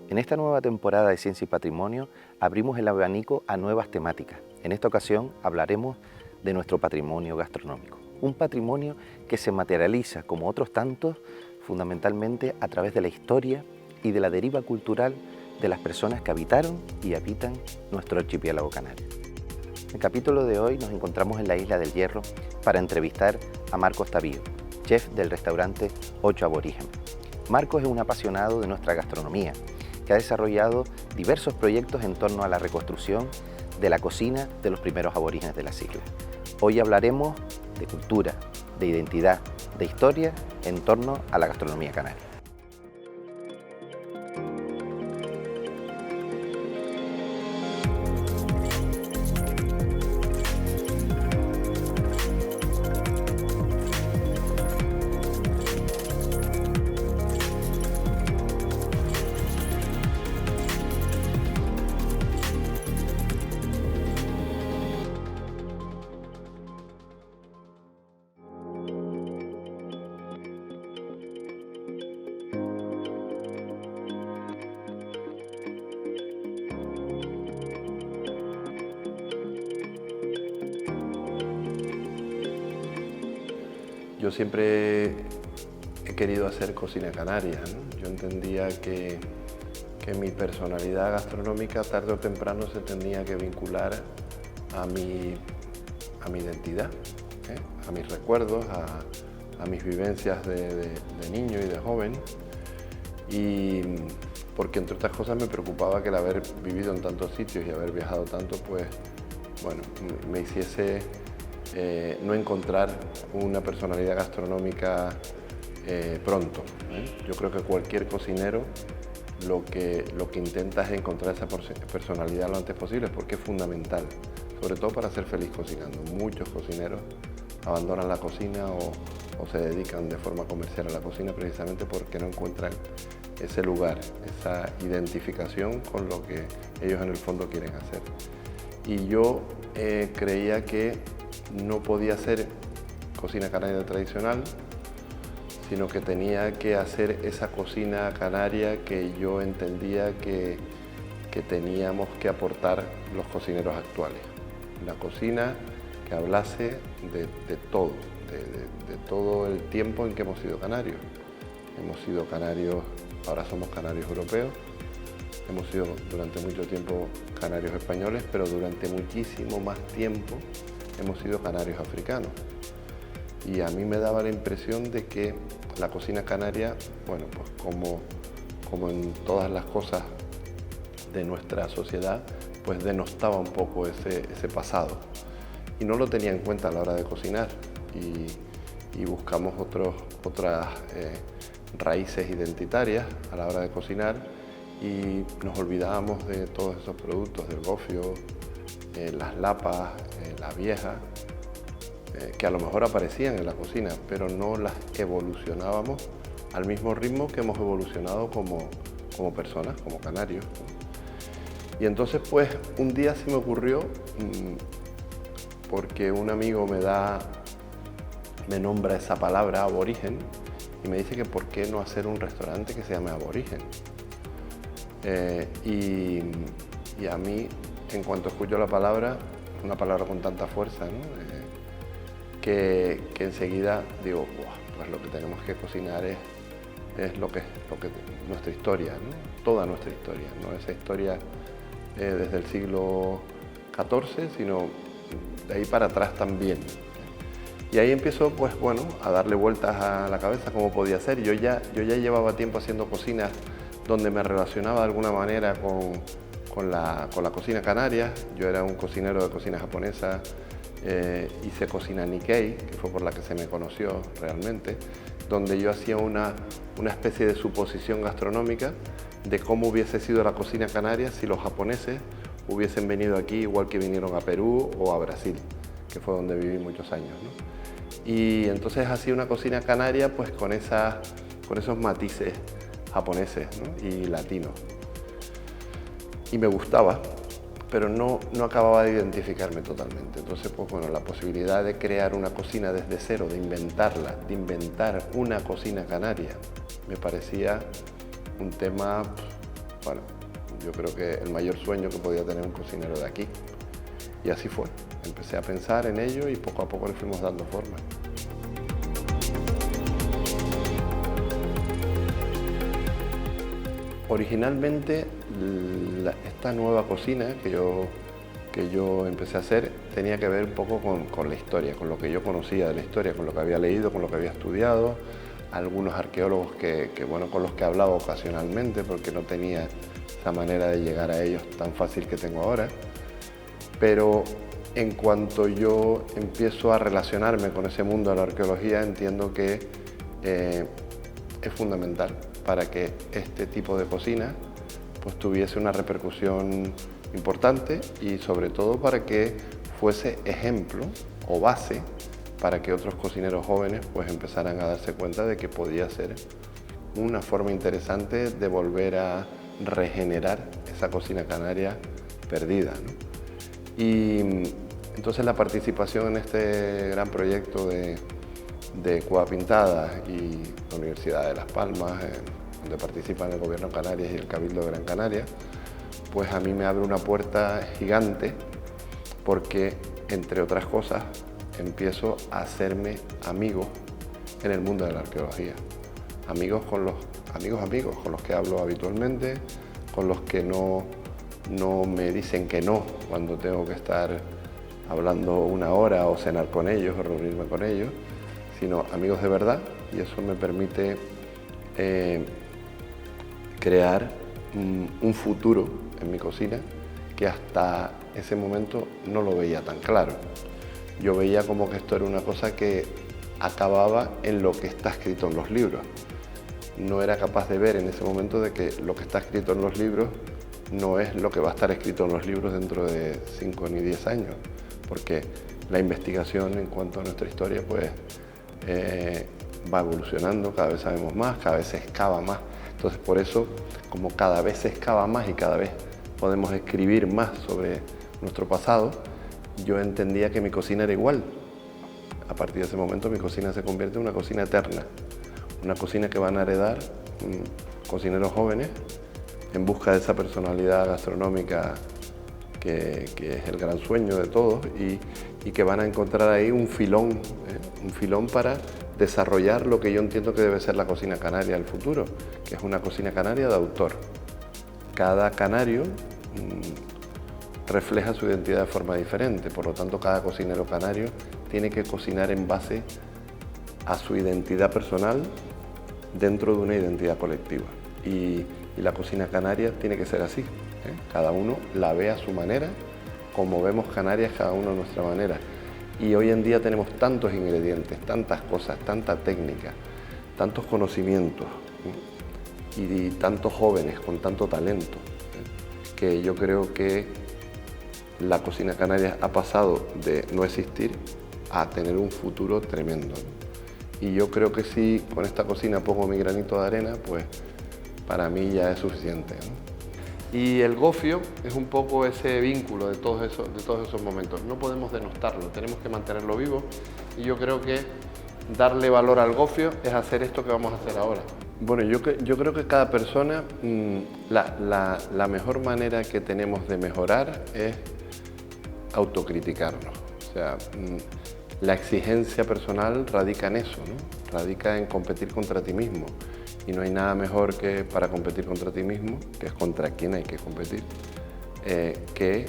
En esta nueva temporada de Ciencia y Patrimonio abrimos el abanico a nuevas temáticas. En esta ocasión hablaremos de nuestro patrimonio gastronómico. Un patrimonio que se materializa, como otros tantos, fundamentalmente a través de la historia y de la deriva cultural de las personas que habitaron y habitan nuestro archipiélago canario. En el capítulo de hoy nos encontramos en la Isla del Hierro para entrevistar a Marcos Tavío, chef del restaurante Ocho Aborigen. Marcos es un apasionado de nuestra gastronomía, que ha desarrollado diversos proyectos en torno a la reconstrucción de la cocina de los primeros aborígenes de las islas. Hoy hablaremos de cultura, de identidad, de historia en torno a la gastronomía canaria. Yo siempre he querido hacer cocina canaria, ¿no? Yo entendía que mi personalidad gastronómica tarde o temprano se tenía que vincular a mi identidad, a mis recuerdos, a mis vivencias de niño y de joven. Y porque entre otras cosas me preocupaba que el haber vivido en tantos sitios y haber viajado tanto, pues bueno, me hiciese no encontrar una personalidad gastronómica pronto. Yo creo que cualquier cocinero lo que intenta es encontrar esa personalidad lo antes posible, porque es fundamental, sobre todo para ser feliz cocinando. Muchos cocineros abandonan la cocina o se dedican de forma comercial a la cocina precisamente porque no encuentran ese lugar, esa identificación con lo que ellos en el fondo quieren hacer. Y yo creía que no podía hacer cocina canaria tradicional, sino que tenía que hacer esa cocina canaria que yo entendía que teníamos que aportar los cocineros actuales. Una cocina que hablase de todo el tiempo en que hemos sido canarios. Hemos sido canarios, ahora somos canarios europeos, hemos sido durante mucho tiempo canarios españoles, pero durante muchísimo más tiempo hemos sido canarios africanos. Y a mí me daba la impresión de que la cocina canaria, bueno, pues como en todas las cosas de nuestra sociedad, pues denostaba un poco ese pasado. Y no lo tenía en cuenta a la hora de cocinar. Y buscamos otras raíces identitarias a la hora de cocinar y nos olvidábamos de todos esos productos, del gofio, las lapas, la vieja, que a lo mejor aparecían en la cocina, pero no las evolucionábamos al mismo ritmo que hemos evolucionado como personas, como canarios. Y entonces pues un día se me ocurrió, porque un amigo me nombra esa palabra aborigen y me dice que por qué no hacer un restaurante que se llame Aborigen. Y a mí, en cuanto escucho la palabra, una palabra con tanta fuerza, ¿no? Que enseguida digo, pues lo que tenemos que cocinar es lo que nuestra historia, ¿no? Toda nuestra historia, no esa historia desde el siglo XIV, sino de ahí para atrás también. Y ahí empiezo, pues bueno, a darle vueltas a la cabeza cómo podía ser. Yo ya llevaba tiempo haciendo cocinas donde me relacionaba de alguna manera con la cocina canaria. Yo era un cocinero de cocina japonesa, hice cocina Nikkei, que fue por la que se me conoció realmente, donde yo hacía una especie de suposición gastronómica de cómo hubiese sido la cocina canaria si los japoneses hubiesen venido aquí igual que vinieron a Perú o a Brasil, que fue donde viví muchos años, ¿no? Y entonces hacía una cocina canaria pues con esos matices japoneses, ¿no? Y latinos. Y me gustaba, pero no acababa de identificarme totalmente. Entonces, pues bueno, la posibilidad de crear una cocina desde cero, de inventar una cocina canaria, me parecía un tema bueno, yo creo que el mayor sueño que podía tener un cocinero de aquí. Y así fue. Empecé a pensar en ello y poco a poco le fuimos dando forma. Originalmente, esta nueva cocina que yo empecé a hacer tenía que ver un poco con la historia, con lo que yo conocía de la historia, con lo que había leído, con lo que había estudiado, algunos arqueólogos bueno, con los que hablaba ocasionalmente porque no tenía esa manera de llegar a ellos tan fácil que tengo ahora. Pero en cuanto yo empiezo a relacionarme con ese mundo de la arqueología, entiendo que es fundamental para que este tipo de cocina pues, tuviese una repercusión importante y sobre todo para que fuese ejemplo o base para que otros cocineros jóvenes pues, empezaran a darse cuenta de que podía ser una forma interesante de volver a regenerar esa cocina canaria perdida, ¿no? Y entonces la participación en este gran proyecto de Cueva Pintada y la Universidad de Las Palmas, donde participan el Gobierno de Canarias y el Cabildo de Gran Canaria, pues a mí me abre una puerta gigante porque, entre otras cosas, empiezo a hacerme amigos en el mundo de la arqueología. Amigos con los que hablo habitualmente, con los que no me dicen que no cuando tengo que estar hablando una hora o cenar con ellos o reunirme con ellos, sino amigos de verdad, y eso me permite crear un futuro en mi cocina que hasta ese momento no lo veía tan claro. Yo veía como que esto era una cosa que acababa en lo que está escrito en los libros. No era capaz de ver en ese momento de que lo que está escrito en los libros no es lo que va a estar escrito en los libros dentro de 5 ni 10 años, porque la investigación en cuanto a nuestra historia pues, va evolucionando, cada vez sabemos más, cada vez se excava más. Entonces por eso, como cada vez se excava más y cada vez podemos escribir más sobre nuestro pasado, yo entendía que mi cocina era igual. A partir de ese momento mi cocina se convierte en una cocina eterna, una cocina que van a heredar cocineros jóvenes en busca de esa personalidad gastronómica que es el gran sueño de todos y que van a encontrar ahí un filón para desarrollar lo que yo entiendo que debe ser la cocina canaria del futuro, que es una cocina canaria de autor. Cada canario refleja su identidad de forma diferente, por lo tanto cada cocinero canario tiene que cocinar en base a su identidad personal dentro de una identidad colectiva. Y la cocina canaria tiene que ser así, ¿eh? Cada uno la ve a su manera, como vemos Canarias cada uno a nuestra manera. Y hoy en día tenemos tantos ingredientes, tantas cosas, tanta técnica, tantos conocimientos, ¿eh? y tantos jóvenes con tanto talento, ¿eh? Que yo creo que la cocina canaria ha pasado de no existir a tener un futuro tremendo, ¿no? Y yo creo que si con esta cocina pongo mi granito de arena, pues para mí ya es suficiente, ¿no? Y el gofio es un poco ese vínculo de todos esos momentos. No podemos denostarlo, tenemos que mantenerlo vivo y yo creo que darle valor al gofio es hacer esto que vamos a hacer ahora. Bueno, yo creo que cada persona, la mejor manera que tenemos de mejorar es autocriticarnos. O sea, la exigencia personal radica en eso, ¿no? Radica en competir contra ti mismo. Y no hay nada mejor que para competir contra ti mismo, que es contra quien hay que competir, que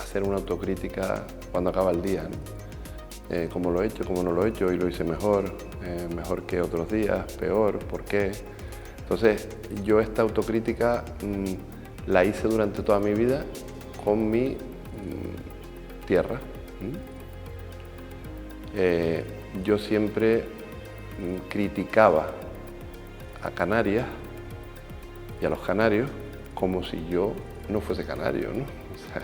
hacer una autocrítica cuando acaba el día, ¿no? Cómo lo he hecho, cómo no lo he hecho, hoy lo hice mejor, mejor que otros días, peor, ¿por qué? Entonces, yo esta autocrítica la hice durante toda mi vida con mi tierra. Yo siempre criticaba a Canarias y a los canarios como si yo no fuese canario, ¿no? O sea,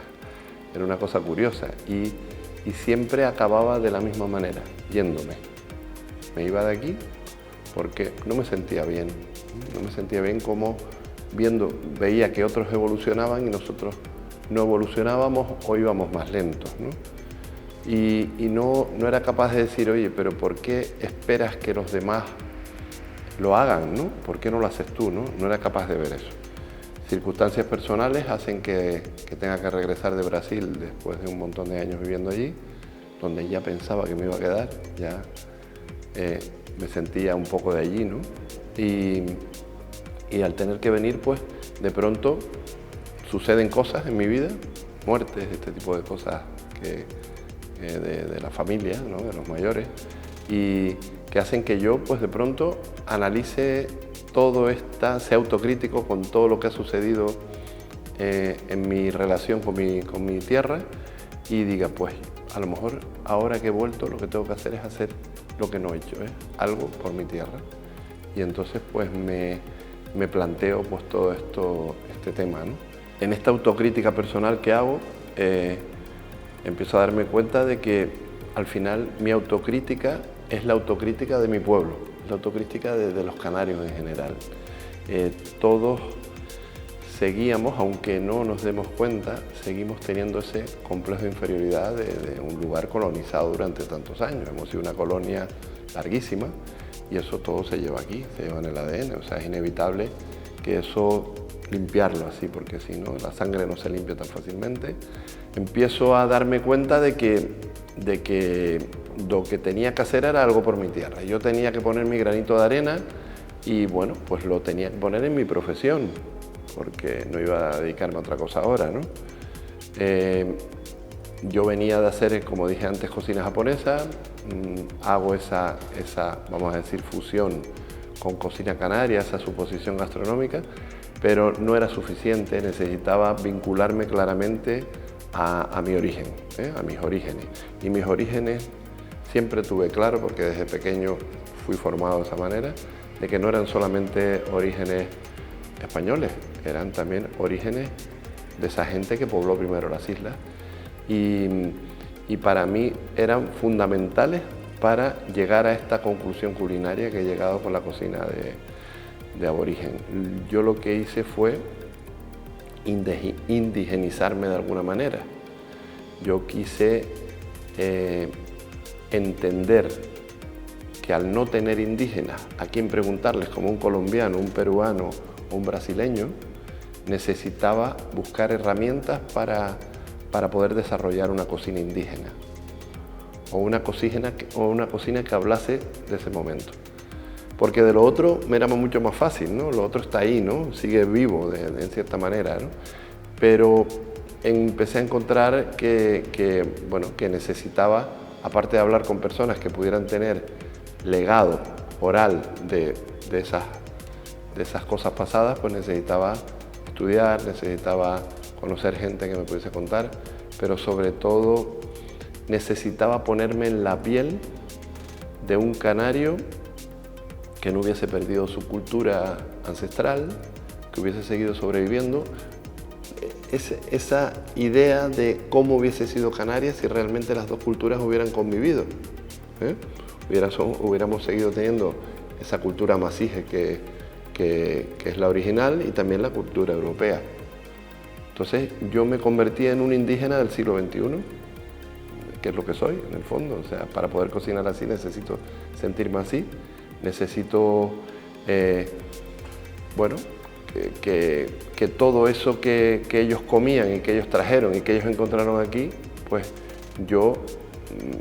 era una cosa curiosa y siempre acababa de la misma manera, yéndome. Me iba de aquí porque no me sentía bien, como veía que otros evolucionaban y nosotros no evolucionábamos o íbamos más lentos, ¿no? Y no era capaz de decir, oye, pero ¿por qué esperas que los demás lo hagan, ¿no? ¿Por qué no lo haces tú, no? No era capaz de ver eso. circunstancias personales hacen que tenga que regresar de Brasil después de un montón de años viviendo allí, donde ya pensaba que me iba a quedar, ya me sentía un poco de allí, ¿no? Y al tener que venir, pues de pronto suceden cosas en mi vida, muertes, este tipo de cosas de la familia, ¿no? De los mayores, y que hacen que yo, pues de pronto, analice todo sea autocrítico con todo lo que ha sucedido en mi relación con mi tierra, y diga, pues a lo mejor ahora que he vuelto lo que tengo que hacer es hacer lo que no he hecho, algo por mi tierra. Y entonces pues me planteo pues todo este tema, ¿no? En esta autocrítica personal que hago, empiezo a darme cuenta de que al final mi autocrítica es la autocrítica de mi pueblo, la autocrítica de los canarios en general. Todos seguíamos, aunque no nos demos cuenta, seguimos teniendo ese complejo de inferioridad de un lugar colonizado durante tantos años. Hemos sido una colonia larguísima y eso todo se lleva aquí, se lleva en el ADN, o sea, es inevitable que eso limpiarlo así, porque si no, la sangre no se limpia tan fácilmente. Empiezo a darme cuenta de que lo que tenía que hacer era algo por mi tierra. Yo tenía que poner mi granito de arena y bueno, pues lo tenía que poner en mi profesión, porque no iba a dedicarme a otra cosa ahora, ¿no? Yo venía de hacer, como dije antes, cocina japonesa, hago esa, vamos a decir, fusión con cocina canaria, esa suposición gastronómica, pero no era suficiente, necesitaba vincularme claramente a mi origen, a mis orígenes. Y mis orígenes siempre tuve claro, porque desde pequeño fui formado de esa manera, de que no eran solamente orígenes españoles, eran también orígenes de esa gente que pobló primero las islas y para mí eran fundamentales para llegar a esta conclusión culinaria que he llegado con la cocina de aborigen. Yo lo que hice fue indigenizarme de alguna manera. Yo quise entender que al no tener indígenas a quien preguntarles, como un colombiano, un peruano o un brasileño, necesitaba buscar herramientas para poder desarrollar una cocina indígena o una cocina que hablase de ese momento. Porque de lo otro me era mucho más fácil, ¿no? Lo otro está ahí, ¿no? Sigue vivo en cierta manera, ¿no? Pero empecé a encontrar que necesitaba, aparte de hablar con personas que pudieran tener legado oral de esas cosas pasadas, pues necesitaba estudiar, necesitaba conocer gente que me pudiese contar, pero sobre todo necesitaba ponerme en la piel de un canario que no hubiese perdido su cultura ancestral, que hubiese seguido sobreviviendo. Esa idea de cómo hubiese sido Canarias si realmente las dos culturas hubieran convivido. Hubiéramos seguido teniendo esa cultura masije que es la original y también la cultura europea. Entonces yo me convertí en un indígena del siglo XXI, que es lo que soy en el fondo. O sea, para poder cocinar así necesito sentirme así, necesito que todo eso que ellos comían y que ellos trajeron y que ellos encontraron aquí, pues yo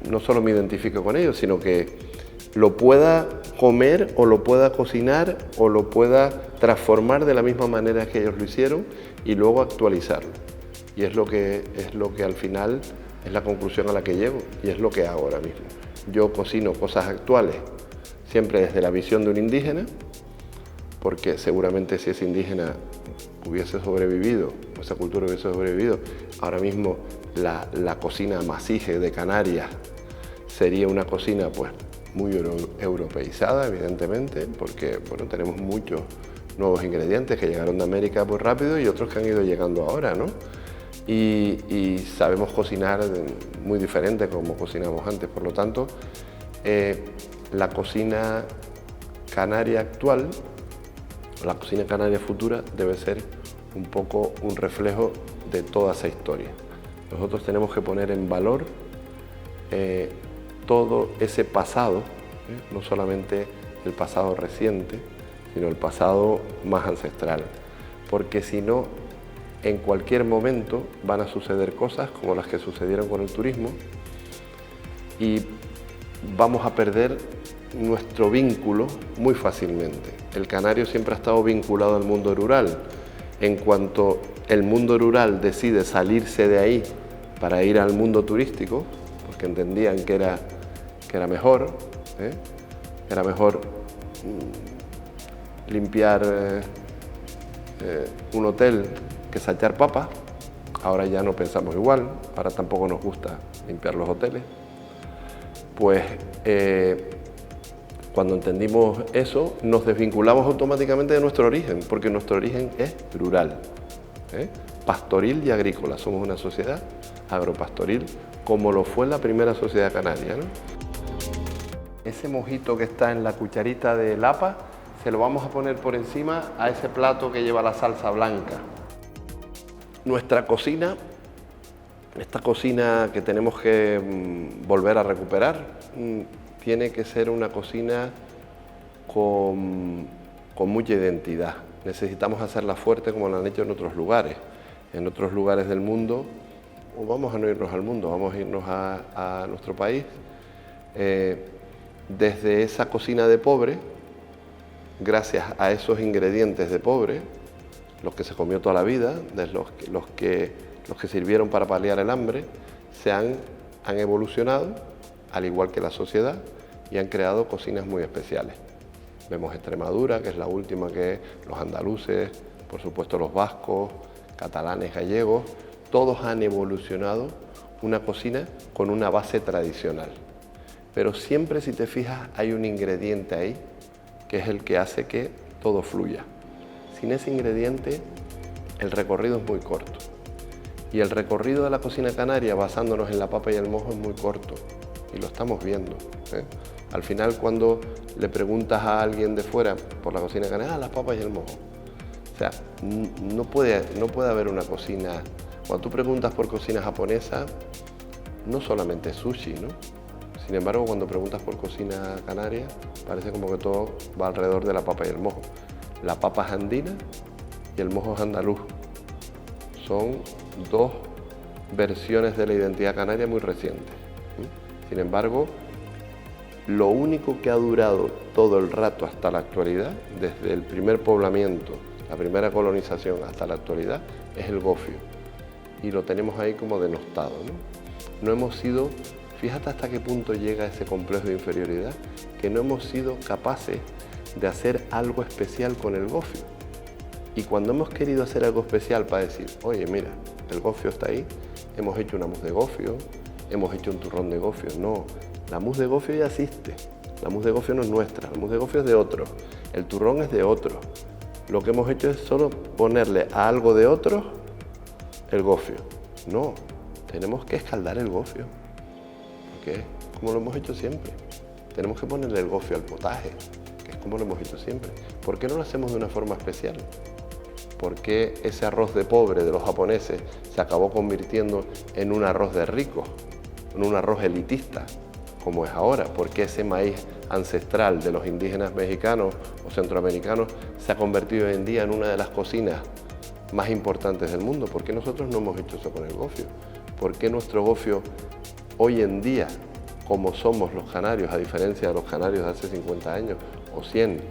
no solo me identifico con ellos, sino que lo pueda comer o lo pueda cocinar o lo pueda transformar de la misma manera que ellos lo hicieron y luego actualizarlo. Y es lo que al final es la conclusión a la que llego y es lo que hago ahora mismo. Yo cocino cosas actuales siempre desde la visión de un indígena, porque seguramente si ese indígena hubiese sobrevivido, o esa cultura hubiese sobrevivido, ahora mismo la cocina masije de Canarias sería una cocina pues muy europeizada, evidentemente, porque bueno, tenemos muchos nuevos ingredientes que llegaron de América pues rápido y otros que han ido llegando ahora, ¿no? Y sabemos cocinar muy diferente como cocinamos antes, por lo tanto, la cocina canaria actual, la cocina canaria futura, debe ser un poco un reflejo de toda esa historia. Nosotros tenemos que poner en valor todo ese pasado, no solamente el pasado reciente, sino el pasado más ancestral, porque si no, en cualquier momento van a suceder cosas como las que sucedieron con el turismo y vamos a perder nuestro vínculo muy fácilmente. El canario siempre ha estado vinculado al mundo rural. En cuanto el mundo rural decide salirse de ahí para ir al mundo turístico, porque entendían que era mejor, era mejor limpiar un hotel que sacar papas. Ahora ya no pensamos igual, ahora tampoco nos gusta limpiar los hoteles. Pues cuando entendimos eso, nos desvinculamos automáticamente de nuestro origen, porque nuestro origen es rural, pastoril y agrícola. Somos una sociedad agropastoril, como lo fue la primera sociedad canaria, ¿no? Ese mojito que está en la cucharita de lapa, se lo vamos a poner por encima a ese plato que lleva la salsa blanca. Nuestra cocina, esta cocina que tenemos que volver a recuperar, tiene que ser una cocina con mucha identidad. Necesitamos hacerla fuerte como la han hecho en otros lugares. En otros lugares del mundo, o vamos a no irnos al mundo, vamos a irnos a nuestro país. Desde esa cocina de pobre, gracias a esos ingredientes de pobre, los que se comió toda la vida, los que sirvieron para paliar el hambre, han evolucionado, al igual que la sociedad, y han creado cocinas muy especiales. Vemos Extremadura, que es la última, que los andaluces, por supuesto los vascos, catalanes, gallegos, todos han evolucionado una cocina con una base tradicional. Pero siempre, si te fijas, hay un ingrediente ahí, que es el que hace que todo fluya. Sin ese ingrediente, el recorrido es muy corto. Y el recorrido de la cocina canaria, basándonos en la papa y el mojo, es muy corto. Y lo estamos viendo. Al final, cuando le preguntas a alguien de fuera por la cocina canaria, las papas y el mojo. O sea, no puede haber una cocina... Cuando tú preguntas por cocina japonesa, no solamente sushi, ¿no? Sin embargo, cuando preguntas por cocina canaria, parece como que todo va alrededor de la papa y el mojo. La papa es andina y el mojo es andaluz. Son dos versiones de la identidad canaria muy recientes. Sin embargo, lo único que ha durado todo el rato hasta la actualidad, desde el primer poblamiento, la primera colonización hasta la actualidad, es el gofio. Y lo tenemos ahí como denostado, ¿no? No hemos sido, fíjate hasta qué punto llega ese complejo de inferioridad, que no hemos sido capaces de hacer algo especial con el gofio. Y cuando hemos querido hacer algo especial para decir, oye, mira, el gofio está ahí, hemos hecho una mousse de gofio, hemos hecho un turrón de gofio. No, la mousse de gofio ya existe. La mousse de gofio no es nuestra, la mousse de gofio es de otro. El turrón es de otro. Lo que hemos hecho es solo ponerle a algo de otro el gofio. No, tenemos que escaldar el gofio. Porque es como lo hemos hecho siempre. Tenemos que ponerle el gofio al potaje, que es como lo hemos hecho siempre. ¿Por qué no lo hacemos de una forma especial? ¿Por qué ese arroz de pobre de los japoneses se acabó convirtiendo en un arroz de ricos, en un arroz elitista, como es ahora? ¿Por qué ese maíz ancestral de los indígenas mexicanos o centroamericanos se ha convertido hoy en día en una de las cocinas más importantes del mundo? ¿Por qué nosotros no hemos hecho eso con el gofio? ¿Por qué nuestro gofio hoy en día, como somos los canarios, a diferencia de los canarios de hace 50 años o 100,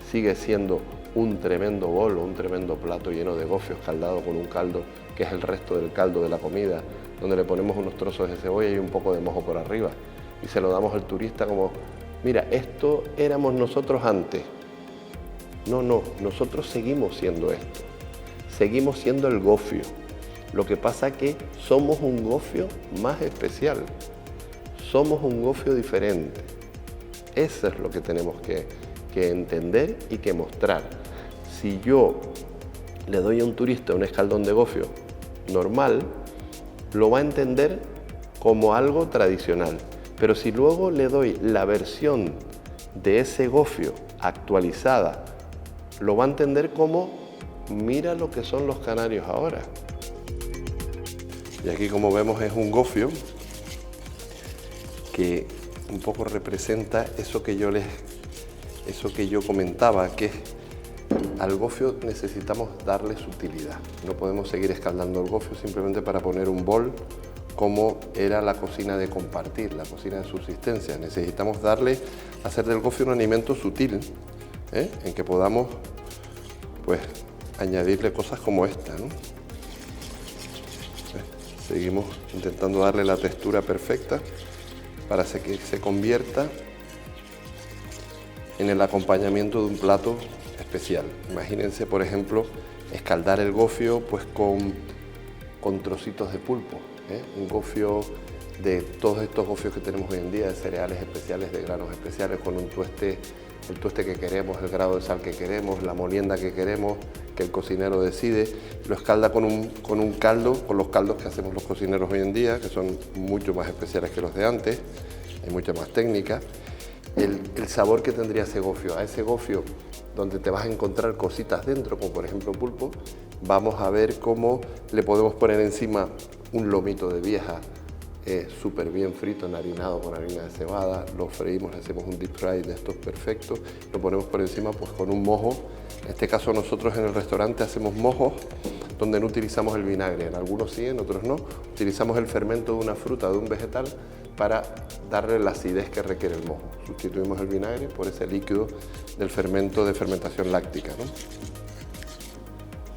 sigue siendo un tremendo bol, un tremendo plato lleno de gofio escaldado con un caldo que es el resto del caldo de la comida, donde le ponemos unos trozos de cebolla y un poco de mojo por arriba y se lo damos al turista como, mira, esto éramos nosotros antes. No, nosotros seguimos siendo esto, seguimos siendo el gofio. Lo que pasa es que somos un gofio más especial, somos un gofio diferente. Eso es lo que tenemos que entender y que mostrar. Si yo le doy a un turista un escaldón de gofio normal, lo va a entender como algo tradicional. Pero si luego le doy la versión de ese gofio actualizada, lo va a entender como, mira lo que son los canarios ahora. Y aquí, como vemos, es un gofio que un poco representa eso que yo comentaba, que es al gofio necesitamos darle sutilidad. No podemos seguir escaldando el gofio simplemente para poner un bol como era la cocina de compartir, la cocina de subsistencia. Necesitamos hacer del gofio un alimento sutil, en que podamos pues añadirle cosas como esta, ¿no? Seguimos intentando darle la textura perfecta para que se convierta en el acompañamiento de un plato especial. Imagínense, por ejemplo, escaldar el gofio pues con trocitos de pulpo, un gofio de todos estos gofios que tenemos hoy en día, de cereales especiales, de granos especiales, con un tueste, el tueste que queremos, el grado de sal que queremos, la molienda que queremos, que el cocinero decide. Lo escalda con un caldo, con los caldos que hacemos los cocineros hoy en día, que son mucho más especiales que los de antes, hay mucha más técnica. El sabor que tendría ese gofio, a ese gofio donde te vas a encontrar cositas dentro, como por ejemplo pulpo, vamos a ver cómo le podemos poner encima un lomito de vieja súper bien frito, enharinado con harina de cebada, lo freímos, le hacemos un deep fry de estos perfectos, lo ponemos por encima pues con un mojo. En este caso nosotros en el restaurante hacemos mojos donde no utilizamos el vinagre, en algunos sí, en otros no. Utilizamos el fermento de una fruta, de un vegetal, para darle la acidez que requiere el mojo. Sustituimos el vinagre por ese líquido del fermento de fermentación láctica, ¿no?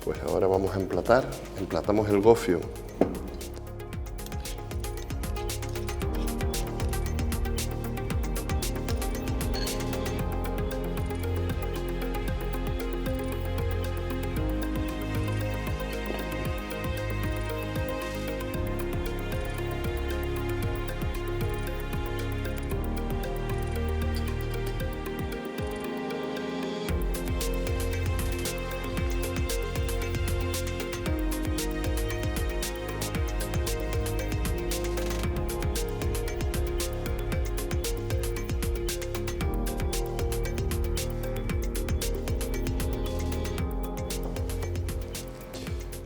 Pues ahora vamos a emplatar. Emplatamos el gofio.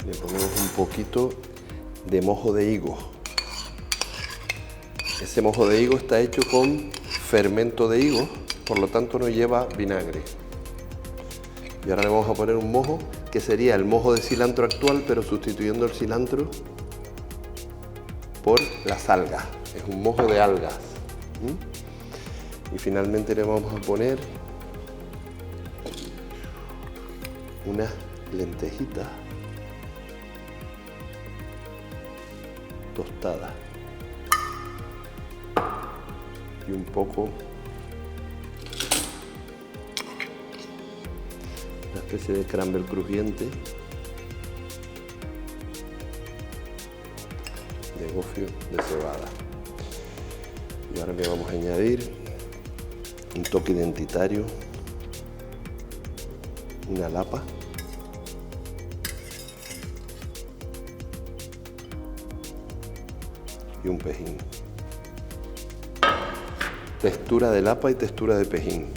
Le ponemos un poquito de mojo de higo. Ese mojo de higo está hecho con fermento de higo, por lo tanto no lleva vinagre. Y ahora le vamos a poner un mojo que sería el mojo de cilantro actual, pero sustituyendo el cilantro por las algas. Es un mojo de algas. Y finalmente le vamos a poner unas lentejitas tostada y un poco, una especie de crumble crujiente de gofio de cebada. Y ahora le vamos a añadir un toque identitario, una lapa y un pejín. Textura de lapa y textura de pejín.